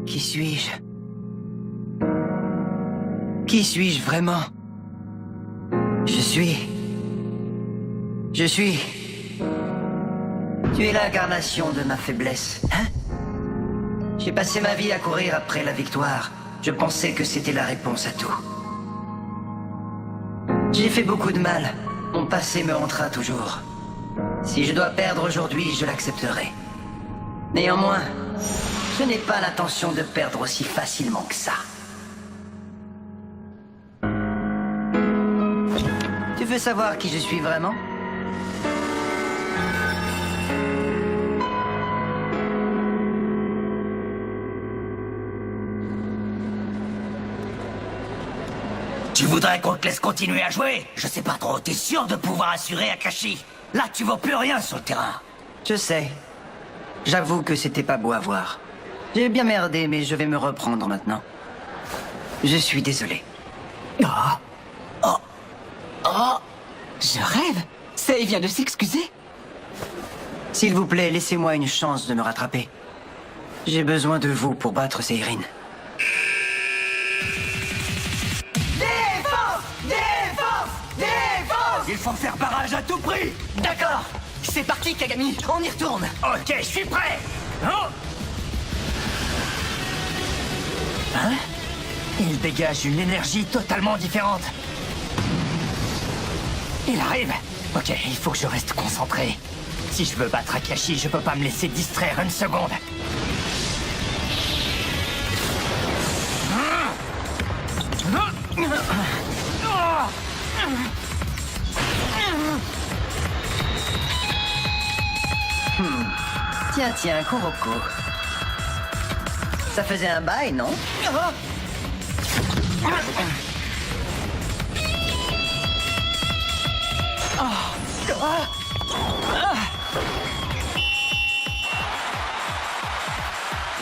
Qui suis-je? Qui suis-je vraiment? Je suis... Tu es l'incarnation de ma faiblesse, hein? J'ai passé ma vie à courir après la victoire. Je pensais que c'était la réponse à tout. J'ai fait beaucoup de mal. Mon passé me hantera toujours. Si je dois perdre aujourd'hui, je l'accepterai. Néanmoins, je n'ai pas l'intention de perdre aussi facilement que ça. Tu veux savoir qui je suis vraiment? Tu voudrais qu'on te laisse continuer à jouer? Je sais pas trop, t'es sûr de pouvoir assurer Akashi? Là, tu vaux plus rien sur le terrain. Je sais. J'avoue que c'était pas beau à voir. J'ai bien merdé, mais je vais me reprendre maintenant. Je suis désolé. Je rêve. Sei vient de s'excuser. S'il vous plaît, laissez-moi une chance de me rattraper. J'ai besoin de vous pour battre Seirin. Il faut faire barrage à tout prix. D'accord. C'est parti, Kagami. On y retourne. Ok, je suis prêt. Oh. Hein? Il dégage une énergie totalement différente. Il arrive. Ok, il faut que je reste concentré. Si je veux battre Akashi, je peux pas me laisser distraire une seconde. Tiens, Kuroko. Ça faisait un bail, non?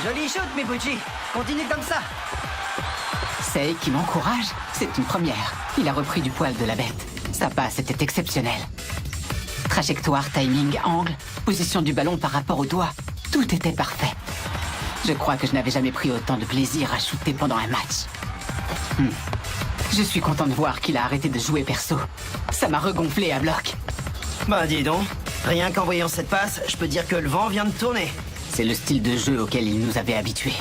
Joli shoot, Mibuchi. Continue comme ça. Sei qui m'encourage. C'est une première. Il a repris du poil de la bête. Sa passe était exceptionnelle. Trajectoire, timing, angle, position du ballon par rapport au doigt. Tout était parfait. Je crois que je n'avais jamais pris autant de plaisir à shooter pendant un match. Je suis content de voir qu'il a arrêté de jouer perso. Ça m'a regonflé à bloc. Bah dis donc, rien qu'en voyant cette passe, je peux dire que le vent vient de tourner. C'est le style de jeu auquel il nous avait habitués.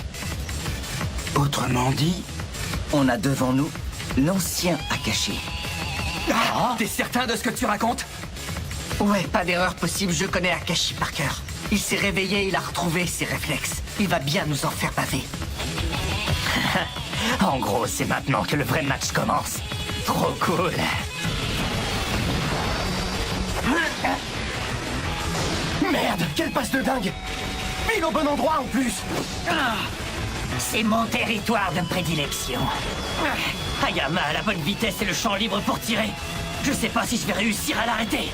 Autrement dit, On a devant nous l'ancien Akashi. t'es certain de ce que tu racontes? Ouais, pas d'erreur possible, je connais Akashi par cœur. Il s'est réveillé, il a retrouvé ses réflexes. Il va bien nous en faire baver. En gros, c'est maintenant que le vrai match commence. Trop cool. Merde, quelle passe de dingue! Pile au bon endroit en plus! C'est mon territoire de prédilection. Hayama a la bonne vitesse et le champ libre pour tirer. Je sais pas si je vais réussir à l'arrêter.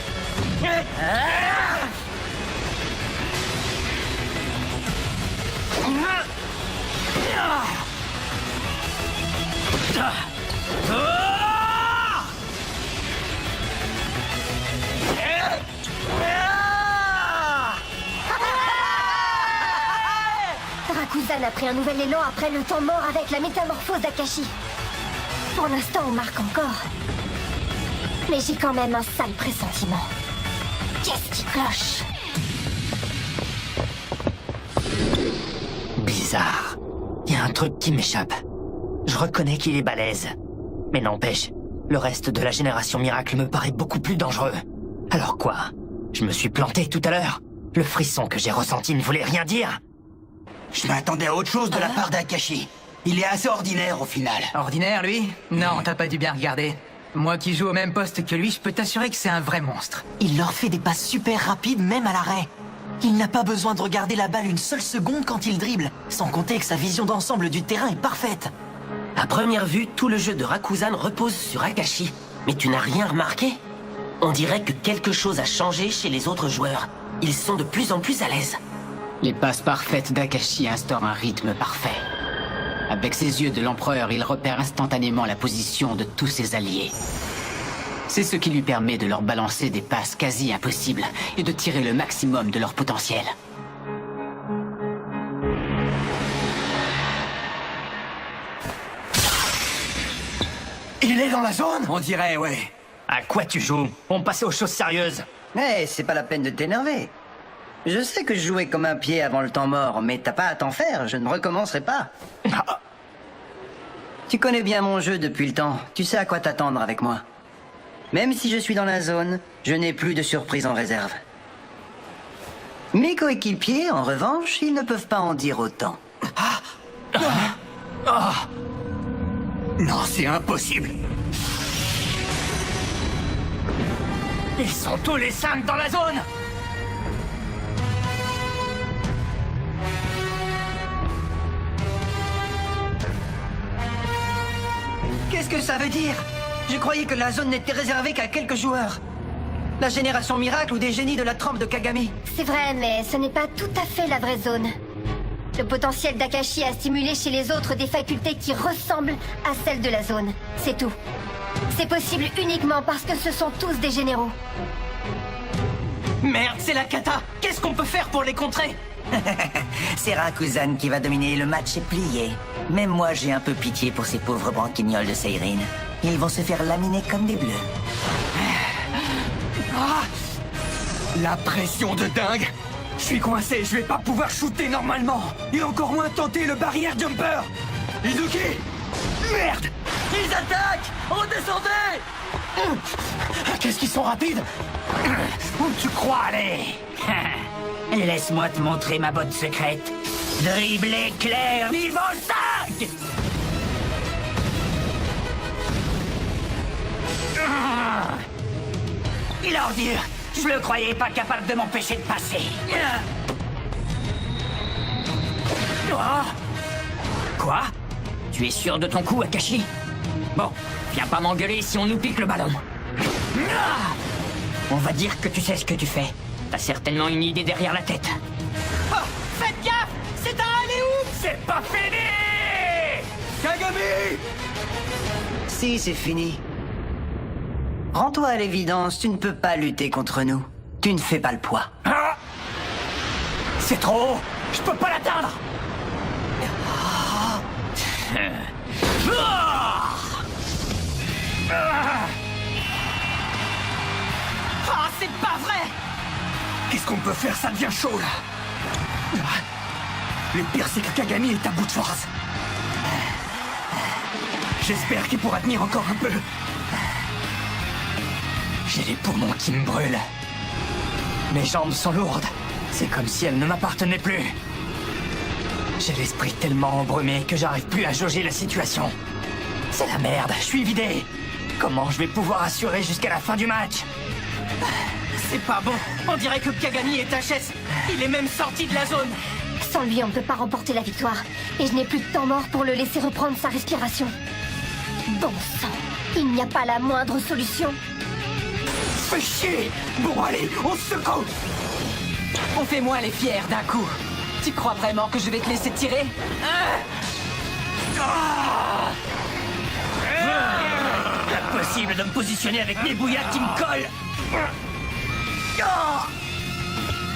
Rakuzan a pris un nouvel élan après le temps mort avec la métamorphose d'Akashi. Pour l'instant, on marque encore. Mais j'ai quand même un sale pressentiment. Qu'est-ce qui cloche? Bizarre. Il y a un truc qui m'échappe. Je reconnais qu'il est balèze. Mais n'empêche, le reste de la génération miracle me paraît beaucoup plus dangereux. Alors quoi? Je me suis planté tout à l'heure. Le frisson que j'ai ressenti ne voulait rien dire. Je m'attendais à autre chose de la part d'Akashi. Il est assez ordinaire au final. Ordinaire, lui? Non, t'as pas dû bien regarder. Moi qui joue au même poste que lui, je peux t'assurer que c'est un vrai monstre. Il leur fait des passes super rapides, même à l'arrêt. Il n'a pas besoin de regarder la balle une seule seconde quand il dribble, sans compter que sa vision d'ensemble du terrain est parfaite. À première vue, tout le jeu de Rakuzan repose sur Akashi. Mais tu n'as rien remarqué? On dirait que quelque chose a changé chez les autres joueurs. Ils sont de plus en plus à l'aise. Les passes parfaites d'Akashi instaurent un rythme parfait. Avec ses yeux de l'empereur, il repère instantanément la position de tous ses alliés. C'est ce qui lui permet de leur balancer des passes quasi impossibles et de tirer le maximum de leur potentiel. Il est dans la zone? On dirait, ouais. À quoi tu joues? On passait aux choses sérieuses. Mais c'est pas la peine de t'énerver. Je sais que je jouais comme un pied avant le temps mort, mais t'as pas à t'en faire, je ne recommencerai pas. Tu connais bien mon jeu depuis le temps, tu sais à quoi t'attendre avec moi. Même si je suis dans la zone, je n'ai plus de surprise en réserve. Mes coéquipiers, en revanche, ils ne peuvent pas en dire autant. Non, c'est impossible. Ils sont tous les 5 dans la zone. Qu'est-ce que ça veut dire? Je croyais que la zone n'était réservée qu'à quelques joueurs. La génération miracle ou des génies de la trempe de Kagami. C'est vrai, mais ce n'est pas tout à fait la vraie zone. Le potentiel d'Akashi a stimulé chez les autres des facultés qui ressemblent à celles de la zone. C'est tout. C'est possible uniquement parce que ce sont tous des généraux. Merde, c'est la cata. Qu'est-ce qu'on peut faire pour les contrer? C'est Rakuzan qui va dominer, le match est plié. Même moi j'ai un peu pitié pour ces pauvres branquignoles de Seirin. Ils vont se faire laminer comme des bleus. La pression de dingue. Je suis coincé, je vais pas pouvoir shooter normalement. Et encore moins tenter le barrière jumper. Izuki! Merde! Ils attaquent! On descendait! Qu'est-ce qu'ils sont rapides? Où tu crois aller? Laisse-moi te montrer ma botte secrète. Dribble éclair niveau 5! Il ordure! Je le croyais pas capable de m'empêcher de passer. Quoi? Tu es sûr de ton coup, Akashi? Bon, viens pas m'engueuler si on nous pique le ballon. On va dire que tu sais ce que tu fais. T'as certainement une idée derrière la tête. Oh, faites gaffe! C'est un alley-oop! C'est pas fini! Kagami! Si, c'est fini. Rends-toi à l'évidence, tu ne peux pas lutter contre nous. Tu ne fais pas le poids. Ah! C'est trop haut! Je peux pas l'atteindre! Ah, c'est pas vrai! Qu'est-ce qu'on peut faire? Ça devient chaud, là. Le pire, c'est que Kagami est à bout de force. J'espère qu'il pourra tenir encore un peu. J'ai les poumons qui me brûlent. Mes jambes sont lourdes. C'est comme si elles ne m'appartenaient plus. J'ai l'esprit tellement embrumé que j'arrive plus à jauger la situation. C'est la merde, je suis vidé. Comment je vais pouvoir assurer jusqu'à la fin du match? C'est pas bon. On dirait que Kagami est HS. Il est même sorti de la zone. Sans lui, on ne peut pas remporter la victoire. Et je n'ai plus de temps mort pour le laisser reprendre sa respiration. Bon sang, il n'y a pas la moindre solution. Fais chier! Bon, allez, on se secoue! On fait moins les fiers d'un coup. Tu crois vraiment que je vais te laisser tirer? Impossible de me positionner avec mes bouillades qui me collent.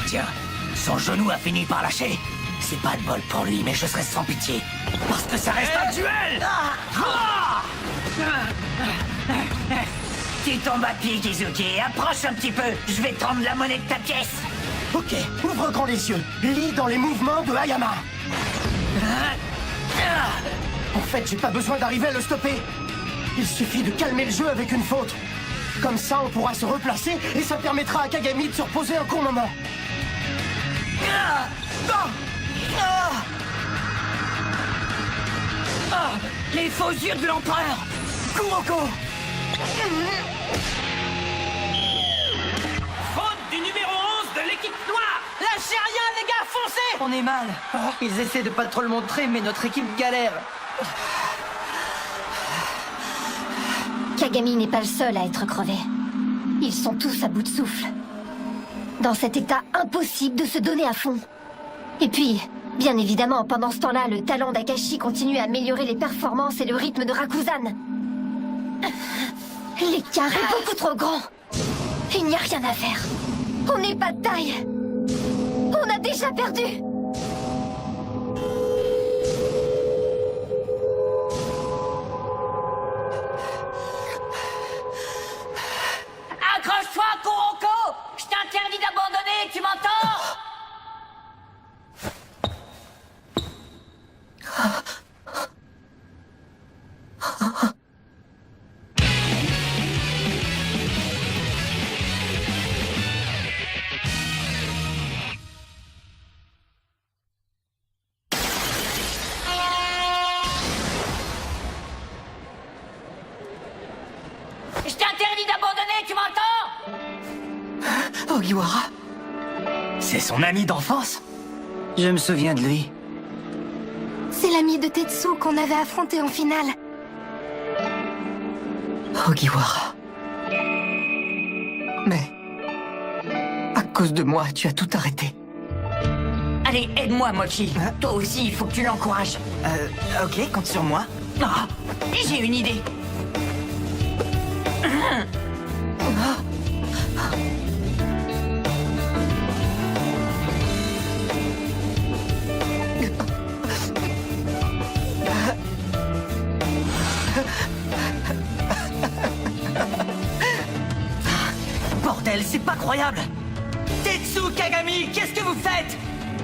Tiens, son genou a fini par lâcher. C'est pas de bol pour lui, mais je serai sans pitié. Parce que ça reste un duel! Tu tombes à pied, Kizuki. Approche un petit peu. Je vais prendre la monnaie de ta pièce. Ok, ouvre grand les yeux. Lis dans les mouvements de Hayama. En fait, j'ai pas besoin d'arriver à le stopper. Il suffit de calmer le jeu avec une faute. Comme ça, on pourra se replacer et ça permettra à Kagami de se reposer un court moment. Les faux yeux de l'empereur. Kuroko! Faute du numéro 11 de l'équipe noire. Lâchez rien, les gars, foncez! On est mal. Ils essaient de pas trop le montrer, mais notre équipe galère. Kagami n'est pas le seul à être crevé. Ils sont tous à bout de souffle. Dans cet état impossible de se donner à fond. Et puis, bien évidemment, pendant ce temps-là, le talent d'Akashi continue à améliorer les performances et le rythme de Rakuzan. L'écart est beaucoup trop grand. Il n'y a rien à faire. On n'est pas de taille. On a déjà perdu. Ogiwara? C'est son ami d'enfance? Je me souviens de lui. C'est l'ami de Tetsu qu'on avait affronté en finale. Ogiwara. Mais... à cause de moi, tu as tout arrêté. Allez, aide-moi, Mochi. Toi aussi, il faut que tu l'encourages. Ok, compte sur moi. Ah, j'ai une idée. Bordel, c'est pas croyable! Tetsu Kagami, qu'est-ce que vous faites?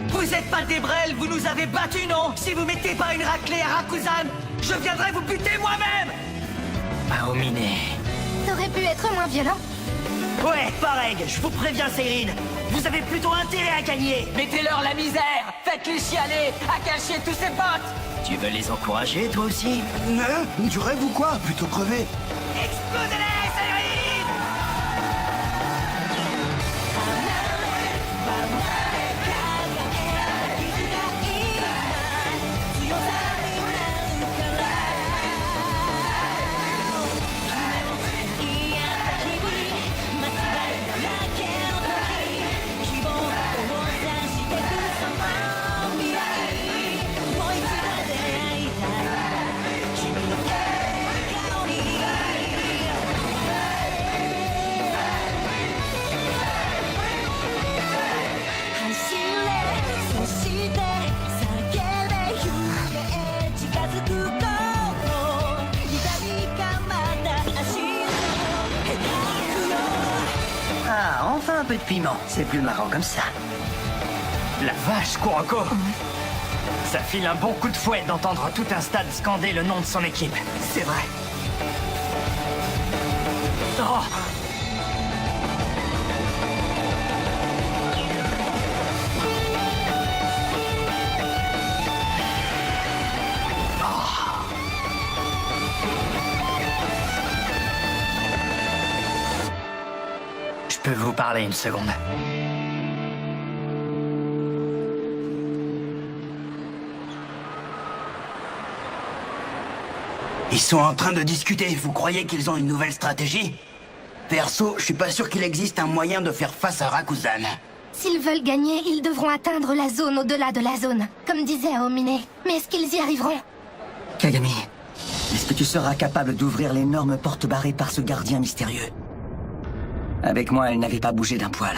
Vous êtes pas des brels, vous nous avez battus, non? Si vous mettez pas une raclée à Rakuzan, je viendrai vous buter moi-même! Aomine. T'aurais pu être moins violent. Ouais, pareil, je vous préviens, Seirin. Vous avez plutôt intérêt à gagner. Mettez-leur la misère! Faites-les chialer! Akashi et tous ses potes! Tu veux les encourager, toi aussi? Du rêve ou quoi? Plutôt crever. Explosez-les, Seirin! Ah, enfin un peu de piment. C'est plus marrant comme ça. La vache, Kuroko. Ça file un bon coup de fouet d'entendre tout un stade scander le nom de son équipe. C'est vrai. Oh. Je peux vous parler une seconde? Ils sont en train de discuter. Vous croyez qu'ils ont une nouvelle stratégie? Perso, je suis pas sûr qu'il existe un moyen de faire face à Rakuzan. S'ils veulent gagner, ils devront atteindre la zone au-delà de la zone, comme disait Aomine. Mais est-ce qu'ils y arriveront? Kagami, est-ce que tu seras capable d'ouvrir l'énorme porte barrée par ce gardien mystérieux? Avec moi, elle n'avait pas bougé d'un poil.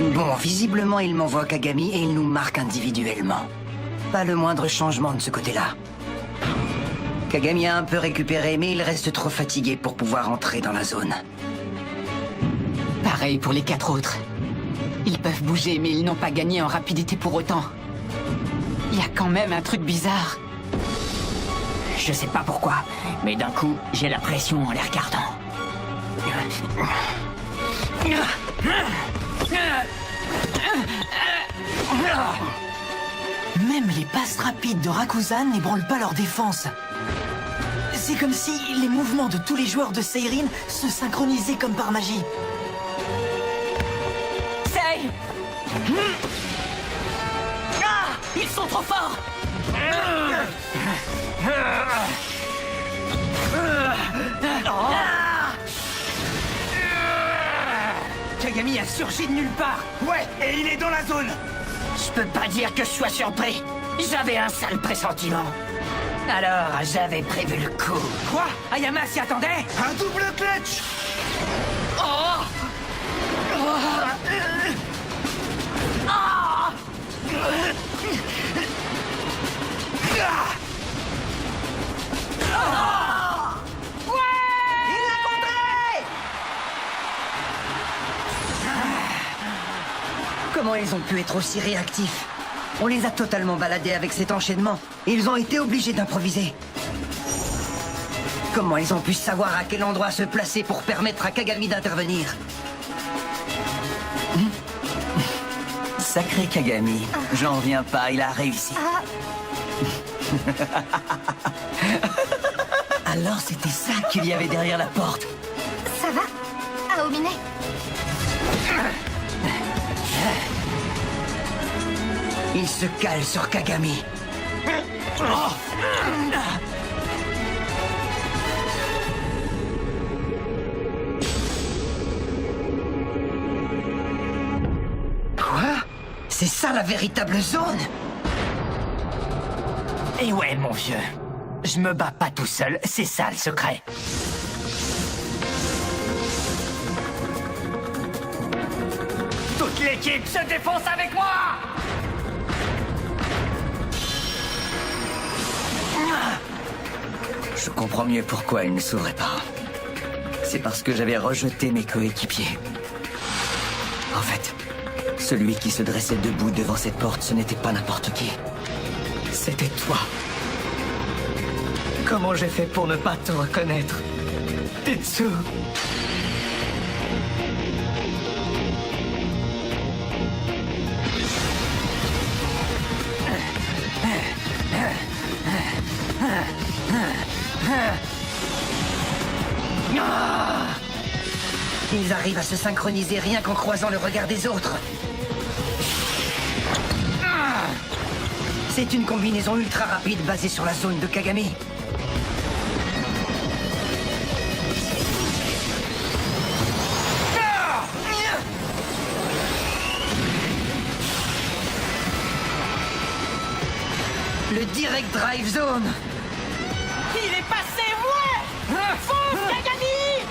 Bon, visiblement, il m'envoie Kagami et il nous marque individuellement. Pas le moindre changement de ce côté-là. Kagami a un peu récupéré, mais il reste trop fatigué pour pouvoir entrer dans la zone. Pareil pour les 4 autres. Ils peuvent bouger, mais ils n'ont pas gagné en rapidité pour autant. Il y a quand même un truc bizarre. Je sais pas pourquoi, mais d'un coup, j'ai la pression en les regardant. Même les passes rapides de Rakuzan n'ébranlent pas leur défense. C'est comme si les mouvements de tous les joueurs de Seirin se synchronisaient comme par magie. Sei! Ah! Ils sont trop forts! Kagami a surgi de nulle part. Ouais, et il est dans la zone. Je peux pas dire que je sois surpris. J'avais un sale pressentiment. Alors, j'avais prévu le coup. Quoi? Ayama s'y attendait? Un double clutch. Comment ils ont pu être aussi réactifs? On les a totalement baladés avec cet enchaînement. Et ils ont été obligés d'improviser. Comment ils ont pu savoir à quel endroit se placer pour permettre à Kagami d'intervenir? Sacré Kagami. J'en reviens pas, il a réussi. Ah, Alors c'était ça qu'il y avait derrière la porte. Aomine. Il se cale sur Kagami. Quoi? C'est ça la véritable zone? Et ouais, mon vieux. Je me bats pas tout seul, c'est ça le secret. Toute l'équipe se défonce avec moi! Je comprends mieux pourquoi il ne s'ouvrait pas. C'est parce que j'avais rejeté mes coéquipiers. En fait, celui qui se dressait debout devant cette porte, ce n'était pas n'importe qui. C'était toi. Comment j'ai fait pour ne pas te reconnaître, Tetsu? Ils arrivent à se synchroniser rien qu'en croisant le regard des autres. C'est une combinaison ultra rapide basée sur la zone de Kagami. Le Direct Drive Zone. Il est passé, ouais. Fonce, Kagami.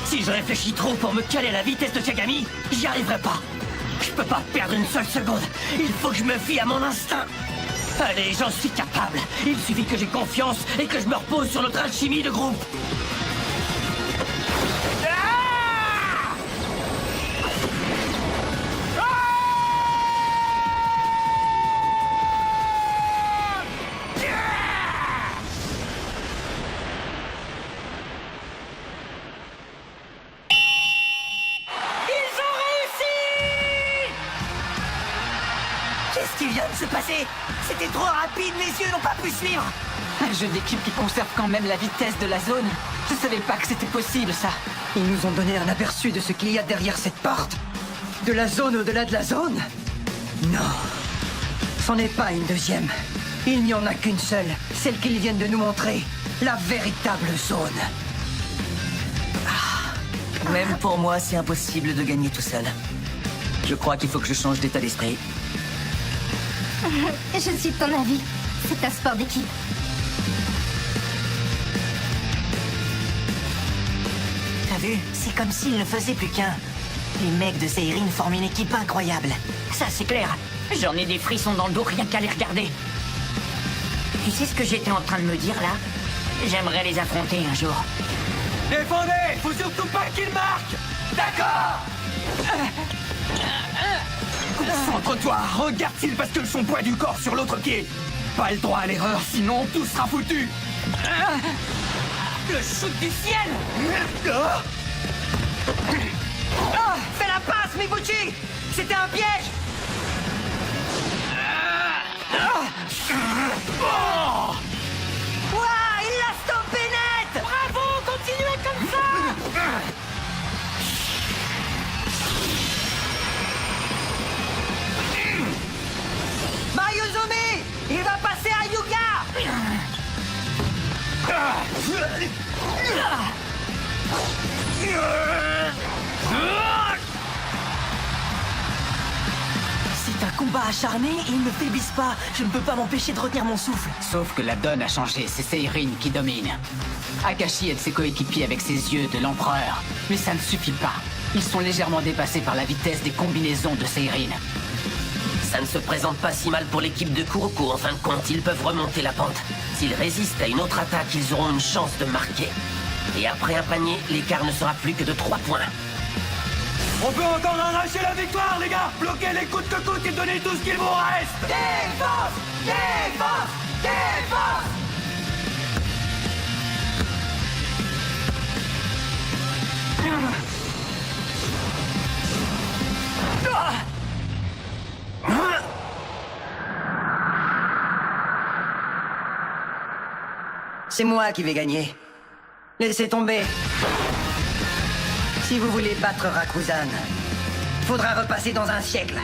Si je réfléchis trop pour me caler à la vitesse de Kagami, j'y arriverai pas. Je peux pas perdre une seule seconde. Il faut que je me fie à mon instinct. Allez, j'en suis capable. Il suffit que j'ai confiance et que je me repose sur notre alchimie de groupe. Qu'est-ce qui vient de se passer? C'était trop rapide, mes yeux n'ont pas pu suivre. Un jeu d'équipe qui conserve quand même la vitesse de la zone. Je savais pas que c'était possible, ça. Ils nous ont donné un aperçu de ce qu'il y a derrière cette porte. De la zone au-delà de la zone? Non. C'en est pas une deuxième. Il n'y en a qu'une seule. Celle qu'ils viennent de nous montrer. La véritable zone. Même pour moi, c'est impossible de gagner tout seul. Je crois qu'il faut que je change d'état d'esprit. Je suis de ton avis. C'est un sport d'équipe. T'as vu? C'est comme s'il ne faisait plus qu'un. Les mecs de Seirin forment une équipe incroyable. Ça, c'est clair. J'en ai des frissons dans le dos rien qu'à les regarder. Tu sais ce que j'étais en train de me dire, là? J'aimerais les affronter un jour. Défendez! Faut surtout pas qu'il marque! D'accord! Concentre-toi! Regarde-t-il parce que son poids du corps sur l'autre pied! Pas le droit à l'erreur, sinon tout sera foutu! Le shoot du ciel! Fais la passe, Miguchi! C'était un piège! Ouah, il l'a stoppé net! Bravo, continuez comme ça! Mayuzumi! Il va passer à Yuga! C'est un combat acharné et ils ne faiblissent pas. Je ne peux pas m'empêcher de retenir mon souffle. Sauf que la donne a changé, c'est Seirin qui domine. Akashi aide ses coéquipiers avec ses yeux de l'empereur. Mais ça ne suffit pas. Ils sont légèrement dépassés par la vitesse des combinaisons de Seirin. Ça ne se présente pas si mal pour l'équipe de Kuroko. En fin de compte, ils peuvent remonter la pente. S'ils résistent à une autre attaque, ils auront une chance de marquer. Et après un panier, l'écart ne sera plus que de 3 points. On peut encore arracher la victoire, les gars! Bloquez les coups que coûte et donnez tout ce qu'il vous reste! Défense! Défense! Défense! C'est moi qui vais gagner. Laissez tomber. Si vous voulez battre Rakuzan, faudra repasser dans un siècle.